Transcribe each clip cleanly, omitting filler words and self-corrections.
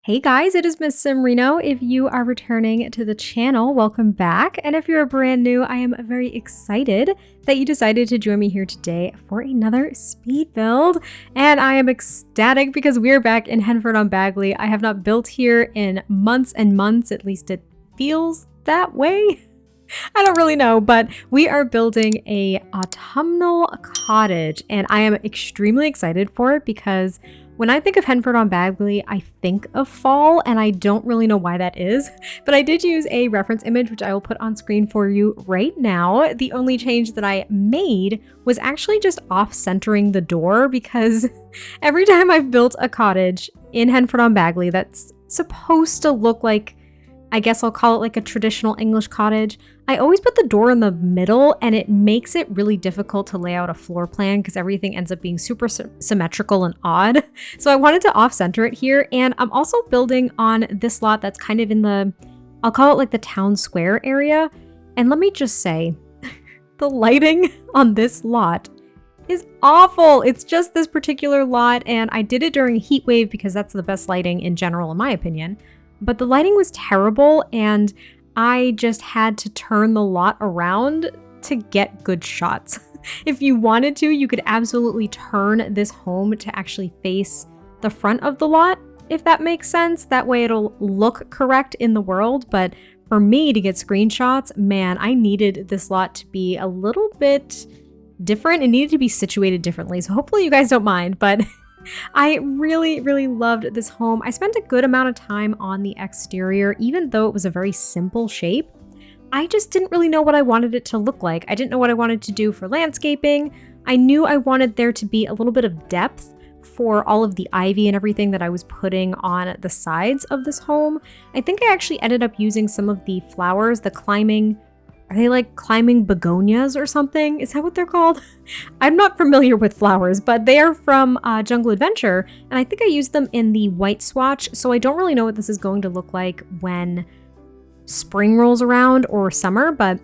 Hey guys, it is MissSimReno. If you are returning to the channel, welcome back. And if you're brand new, I am very excited that you decided to join me here today for another speed build. And I am ecstatic because we're back in Henford-On-Bagley. I have not built here in months and months, at least it feels that way. I don't really know, but we are building a autumnal cottage and I am extremely excited for it because when I think of Henford-On-Bagley, I think of fall, and I don't really know why that is, but I did use a reference image, which I will put on screen for you right now. The only change that I made was actually just off-centering the door, because every time I've built a cottage in Henford-On-Bagley that's supposed to look like, I guess I'll call it like a traditional English cottage, I always put the door in the middle and it makes it really difficult to lay out a floor plan because everything ends up being super symmetrical and odd. So I wanted to off-center it here, and I'm also building on this lot that's kind of in the, I'll call it like the town square area. And let me just say, the lighting on this lot is awful. It's just this particular lot, and I did it during a heat wave because that's the best lighting in general in my opinion. But the lighting was terrible and I just had to turn the lot around to get good shots. If you wanted to, you could absolutely turn this home to actually face the front of the lot, if that makes sense. That way it'll look correct in the world. But for me to get screenshots, man, I needed this lot to be a little bit different. It needed to be situated differently. So hopefully you guys don't mind, but I really, really loved this home. I spent a good amount of time on the exterior, even though it was a very simple shape. I just didn't really know what I wanted it to look like. I didn't know what I wanted to do for landscaping. I knew I wanted there to be a little bit of depth for all of the ivy and everything that I was putting on the sides of this home. I think I actually ended up using some of the flowers, the climbing, are they like climbing begonias or something? Is that what they're called? I'm not familiar with flowers, but they are from Jungle Adventure, and I think I used them in the white swatch, so I don't really know what this is going to look like when spring rolls around or summer, but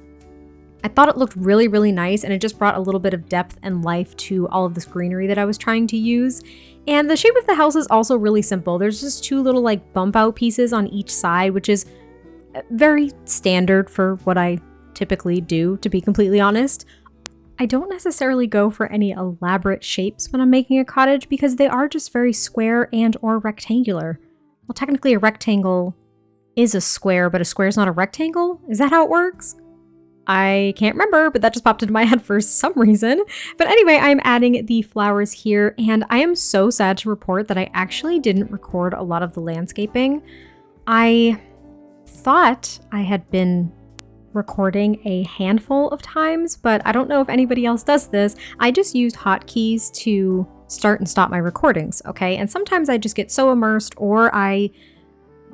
I thought it looked really, really nice, and it just brought a little bit of depth and life to all of this greenery that I was trying to use. And the shape of the house is also really simple. There's just two little like bump out pieces on each side, which is very standard for what I typically do, to be completely honest. I don't necessarily go for any elaborate shapes when I'm making a cottage because they are just very square and or rectangular. Well, technically a rectangle is a square, but a square is not a rectangle? Is that how it works? I can't remember, but that just popped into my head for some reason. But anyway, I'm adding the flowers here, and I am so sad to report that I actually didn't record a lot of the landscaping. I thought I had been recording a handful of times, but I don't know if anybody else does this. I just use hotkeys to start and stop my recordings, okay? And sometimes I just get so immersed, or I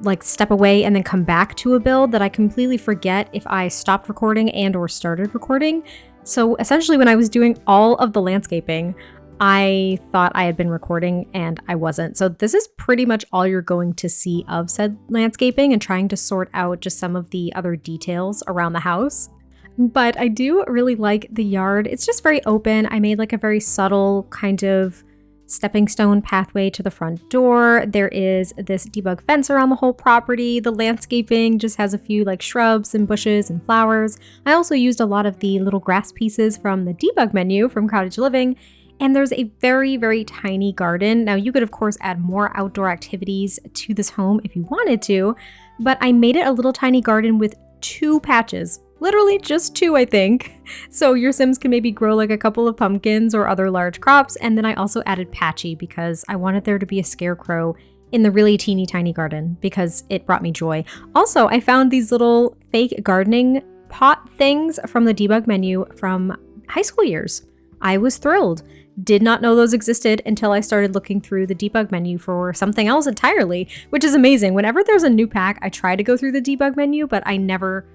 like step away and then come back to a build that I completely forget if I stopped recording and or started recording. So essentially when I was doing all of the landscaping, I thought I had been recording and I wasn't. So this is pretty much all you're going to see of said landscaping and trying to sort out just some of the other details around the house. But I do really like the yard. It's just very open. I made like a very subtle kind of stepping stone pathway to the front door. There is this debug fence around the whole property. The landscaping just has a few like shrubs and bushes and flowers. I also used a lot of the little grass pieces from the debug menu from Cottage Living. And there's a very, very tiny garden. Now you could of course add more outdoor activities to this home if you wanted to, but I made it a little tiny garden with 2 patches. Literally just 2, I think. So your Sims can maybe grow like a couple of pumpkins or other large crops. And then I also added Patchy because I wanted there to be a scarecrow in the really teeny tiny garden because it brought me joy. Also, I found these little fake gardening pot things from the debug menu from high school years. I was thrilled. Did not know those existed until I started looking through the debug menu for something else entirely, which is amazing. Whenever there's a new pack, I try to go through the debug menu, but I never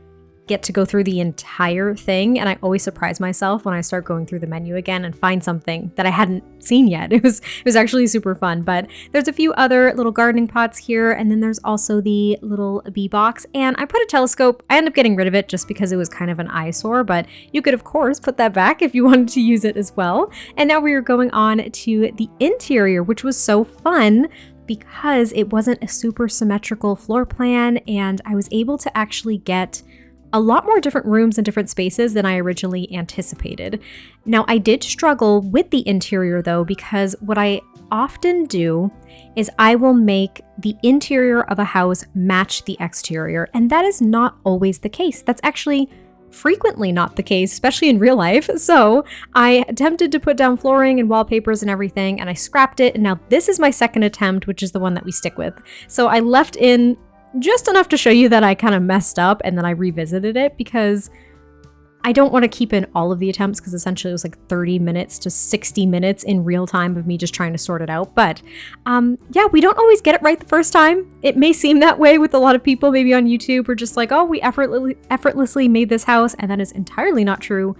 get to go through the entire thing, and I always surprise myself when I start going through the menu again and find something that I hadn't seen yet. It was actually super fun. But there's a few other little gardening pots here, and then there's also the little bee box, and I put a telescope. I ended up getting rid of it just because it was kind of an eyesore, but you could of course put that back if you wanted to use it as well. And now we are going on to the interior, which was so fun. because it wasn't a super symmetrical floor plan, and I was able to actually get a lot more different rooms and different spaces than I originally anticipated. Now, I did struggle with the interior though, because what I often do is I will make the interior of a house match the exterior, and that is not always the case. That's actually frequently not the case, especially in real life. So I attempted to put down flooring and wallpapers and everything, and I scrapped it. And now this is my second attempt, which is the one that we stick with. So I left in just enough to show you that I kind of messed up, and then I revisited it because I don't want to keep in all of the attempts, because essentially it was like 30 minutes to 60 minutes in real time of me just trying to sort it out. But yeah, we don't always get it right the first time. It may seem that way with a lot of people maybe on YouTube, or just like, oh, we effortlessly made this house, and that is entirely not true.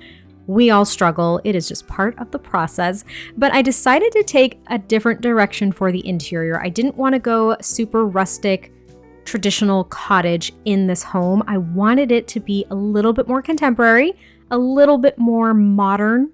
We all struggle. It is just part of the process. But I decided to take a different direction for the interior. I didn't want to go super rustic, traditional cottage in this home. I wanted it to be a little bit more contemporary, a little bit more modern.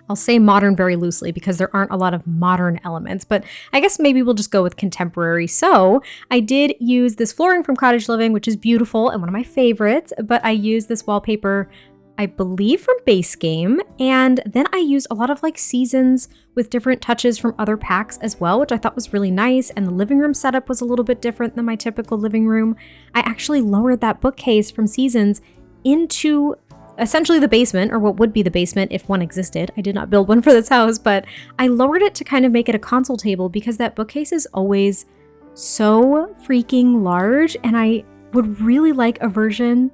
I'll say modern very loosely because there aren't a lot of modern elements, but I guess maybe we'll just go with contemporary. So I did use this flooring from Cottage Living, which is beautiful and one of my favorites, but I used this wallpaper, I believe from Base Game, and then I used a lot of like Seasons with different touches from other packs as well, which I thought was really nice. And the living room setup was a little bit different than my typical living room. I actually lowered that bookcase from Seasons into essentially the basement, or what would be the basement if one existed. I did not build one for this house, but I lowered it to kind of make it a console table, because that bookcase is always so freaking large, and I would really like a version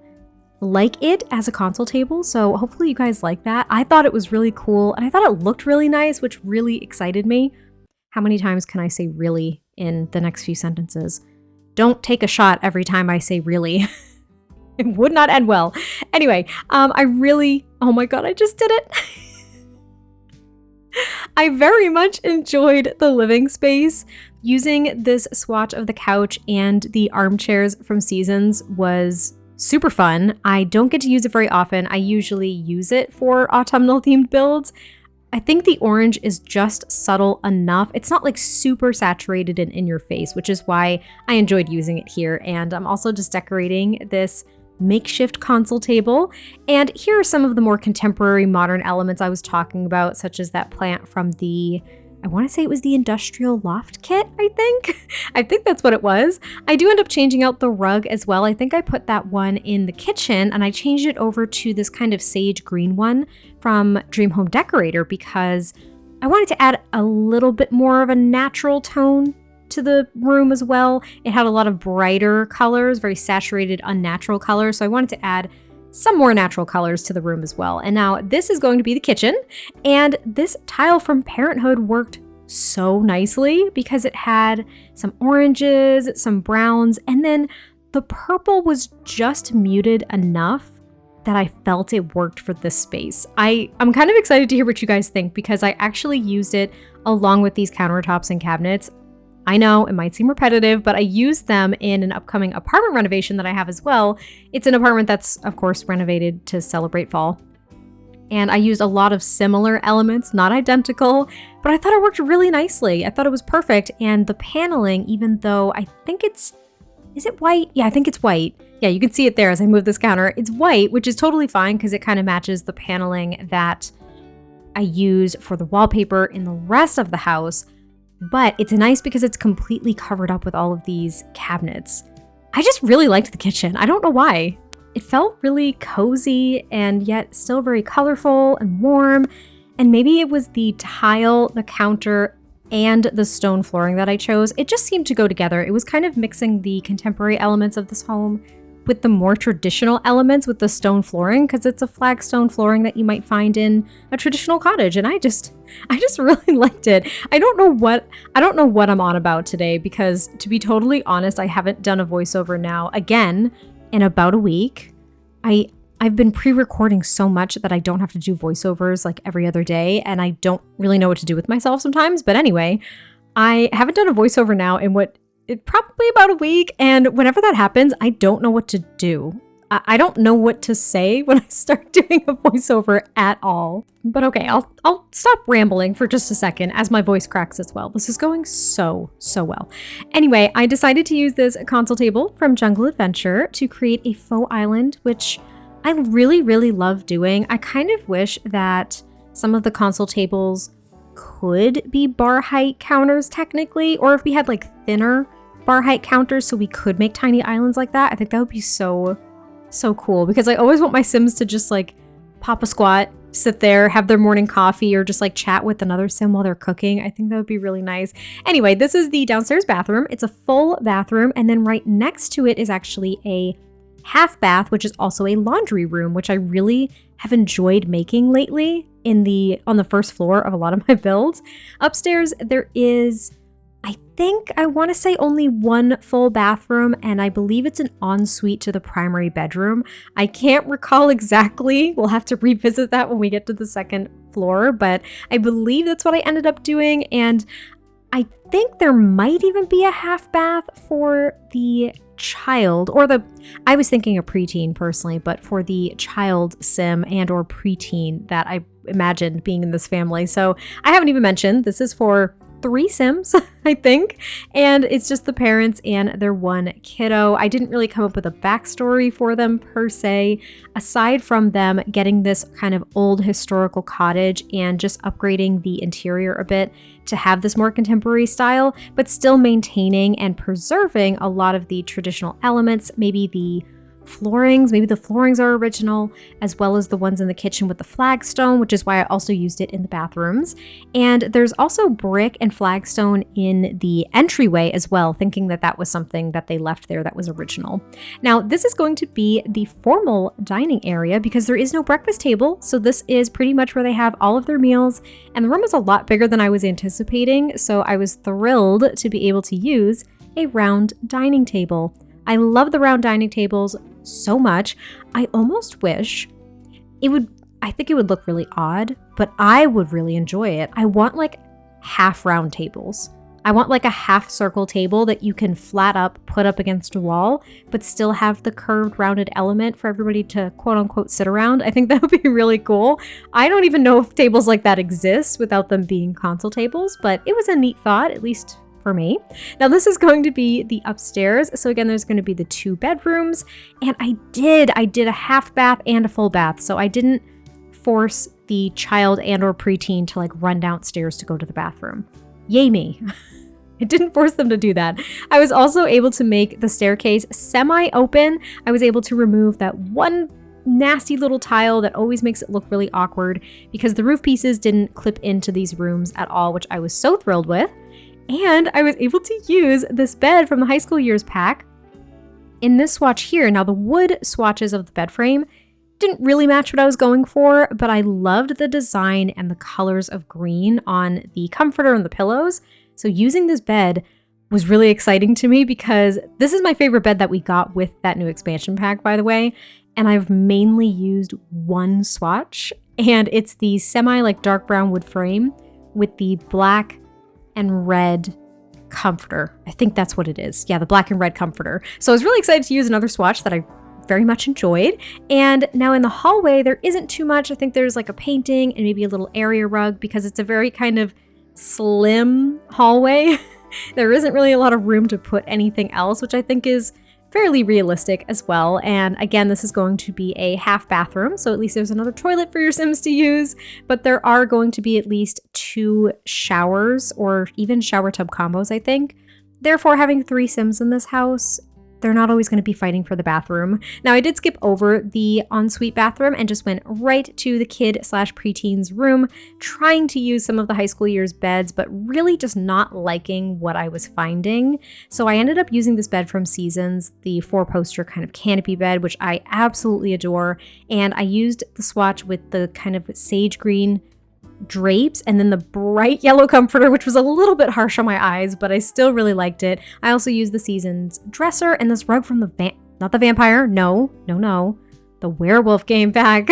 like it as a console table. So hopefully you guys like that. I thought it was really cool, and I thought it looked really nice, which really excited me. How many times can I say really in the next few sentences? Don't take a shot every time I say really. It would not end well. Anyway, oh my God, I just did it. I very much enjoyed the living space. Using this swatch of the couch and the armchairs from Seasons was super fun. I don't get to use it very often. I usually use it for autumnal themed builds. I think the orange is just subtle enough. It's not like super saturated and in your face, which is why I enjoyed using it here. And I'm also just decorating this makeshift console table. And here are some of the more contemporary modern elements I was talking about, such as that plant from I want to say it was the industrial loft kit, I think that's what it was. I do end up changing out the rug as well. I think I put that one in the kitchen, and I changed it over to this kind of sage green one from Dream Home Decorator, because I wanted to add a little bit more of a natural tone to the room as well. It had a lot of brighter colors, very saturated, unnatural colors. So I wanted to add some more natural colors to the room as well. And now this is going to be the kitchen. And this tile from Parenthood worked so nicely because it had some oranges, some browns, and then the purple was just muted enough that I felt it worked for this space. I'm kind of excited to hear what you guys think, because I actually used it along with these countertops and cabinets. I know it might seem repetitive, but I used them in an upcoming apartment renovation that I have as well. It's an apartment that's, of course, renovated to celebrate fall. And I used a lot of similar elements, not identical, but I thought it worked really nicely. I thought it was perfect. And the paneling, even though I think is it white? Yeah, I think it's white. Yeah, you can see it there as I move this counter. It's white, which is totally fine because it kind of matches the paneling that I use for the wallpaper in the rest of the house. But it's nice because it's completely covered up with all of these cabinets. I just really liked the kitchen. I don't know why. It felt really cozy and yet still very colorful and warm. And maybe it was the tile, the counter, and the stone flooring that I chose. It just seemed to go together. It was kind of mixing the contemporary elements of this home with the more traditional elements with the stone flooring, because it's a flagstone flooring that you might find in a traditional cottage. And I just really liked it. I don't know what I'm on about today, because to be totally honest, I haven't done a voiceover now again in about a week. I've been pre-recording so much that I don't have to do voiceovers like every other day, and I don't really know what to do with myself sometimes. But anyway, I haven't done a voiceover now in probably about a week, and whenever that happens, I don't know what to do. I don't know what to say when I start doing a voiceover at all. But okay, I'll stop rambling for just a second as my voice cracks as well. This is going so well. Anyway, I decided to use this console table from Jungle Adventure to create a faux island, which I really love doing. I kind of wish that some of the console tables could be bar height counters technically, or if we had like thinner bar height counters so we could make tiny islands like that. I think that would be so cool, because I always want my Sims to just like pop a squat, sit there, have their morning coffee, or just like chat with another Sim while they're cooking. I think that would be really nice. Anyway, this is the downstairs bathroom. It's a full bathroom, and then right next to it is actually a half bath, which is also a laundry room, which I really have enjoyed making lately on the first floor of a lot of my builds. Upstairs, there is, I want to say only one full bathroom, and I believe it's an ensuite to the primary bedroom. I can't recall exactly. We'll have to revisit that when we get to the second floor, but I believe that's what I ended up doing. And I think there might even be a half bath for the child, or I was thinking a preteen personally, but for the child Sim and or preteen that I imagined being in this family. So I haven't even mentioned, this is for 3 Sims, I think, and it's just the parents and their one kiddo. I didn't really come up with a backstory for them per se, aside from them getting this kind of old historical cottage and just upgrading the interior a bit to have this more contemporary style, but still maintaining and preserving a lot of the traditional elements, maybe the floorings are original, as well as the ones in the kitchen with the flagstone, which is why I also used it in the bathrooms. And there's also brick and flagstone in the entryway as well, thinking that that was something that they left there that was original. Now, this is going to be the formal dining area because there is no breakfast table, so this is pretty much where they have all of their meals, and the room is a lot bigger than I was anticipating, so I was thrilled to be able to use a round dining table. I love the round dining tables so much. I almost wish I think it would look really odd, but I would really enjoy it. I want like half round tables. I want like a half circle table that you can flat up, put up against a wall, but still have the curved rounded element for everybody to quote unquote sit around. I think that would be really cool. I don't even know if tables like that exist without them being console tables, but it was a neat thought, at least for me. Now this is going to be the upstairs. So again, there's going to be the 2 bedrooms, and I did a half bath and a full bath. So I didn't force the child and or preteen to like run downstairs to go to the bathroom. Yay me. I didn't force them to do that. I was also able to make the staircase semi-open. I was able to remove that one nasty little tile that always makes it look really awkward because the roof pieces didn't clip into these rooms at all, which I was so thrilled with. And I was able to use this bed from the high school years pack in this swatch here. Now the wood swatches of the bed frame didn't really match what I was going for, but I loved the design and the colors of green on the comforter and the pillows. So using this bed was really exciting to me because this is my favorite bed that we got with that new expansion pack, by the way. And I've mainly used one swatch, and it's the semi like dark brown wood frame with the black and red comforter. I think that's what it is. Yeah, the black and red comforter. So I was really excited to use another swatch that I very much enjoyed. And now in the hallway, there isn't too much. I think there's like a painting and maybe a little area rug because it's a very kind of slim hallway. There isn't really a lot of room to put anything else, which I think is fairly realistic as well. And again, this is going to be a half bathroom, so at least there's another toilet for your Sims to use, but there are going to be at least 2 showers or even shower tub combos, I think. Therefore, having 3 Sims in this house, they're not always going to be fighting for the bathroom. Now, I did skip over the ensuite bathroom and just went right to the kid/preteen's room, trying to use some of the high school years beds, but really just not liking what I was finding. So I ended up using this bed from Seasons, the 4-poster kind of canopy bed, which I absolutely adore. And I used the swatch with the kind of sage green drapes and then the bright yellow comforter, which was a little bit harsh on my eyes, but I still really liked it. I also used the Seasons dresser and this rug from not the vampire, no, the werewolf game pack.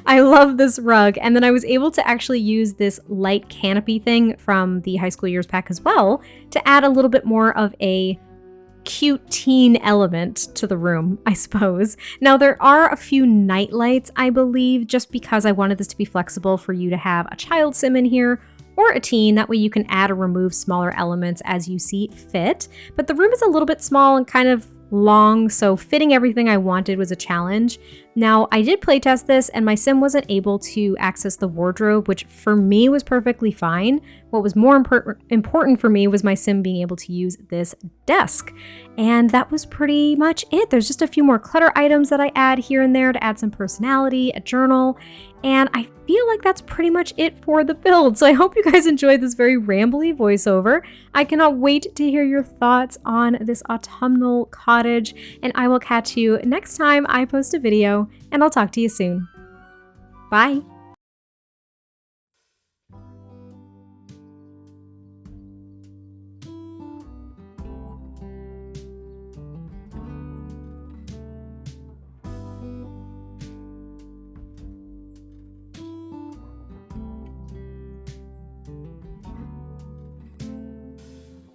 I love this rug. And then I was able to actually use this light canopy thing from the high school years pack as well to add a little bit more of a cute teen element to the room, I suppose. Now, there are a few night lights, I believe, just because I wanted this to be flexible for you to have a child sim in here or a teen. That way you can add or remove smaller elements as you see fit. But the room is a little bit small and kind of long, so fitting everything I wanted was a challenge. Now, I did playtest this and my sim wasn't able to access the wardrobe, which for me was perfectly fine. What was more important for me was my sim being able to use this desk. And that was pretty much it. There's just a few more clutter items that I add here and there to add some personality, a journal, and I feel like that's pretty much it for the build. So I hope you guys enjoyed this very rambly voiceover. I cannot wait to hear your thoughts on this autumnal cottage, and I will catch you next time I post a video, and I'll talk to you soon. Bye.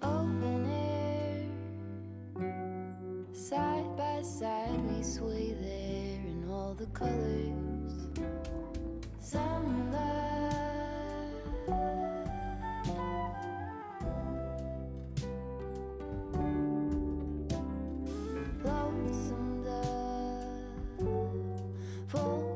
Open air, side by side we sway there in all the colors. Some love, lonesome love, full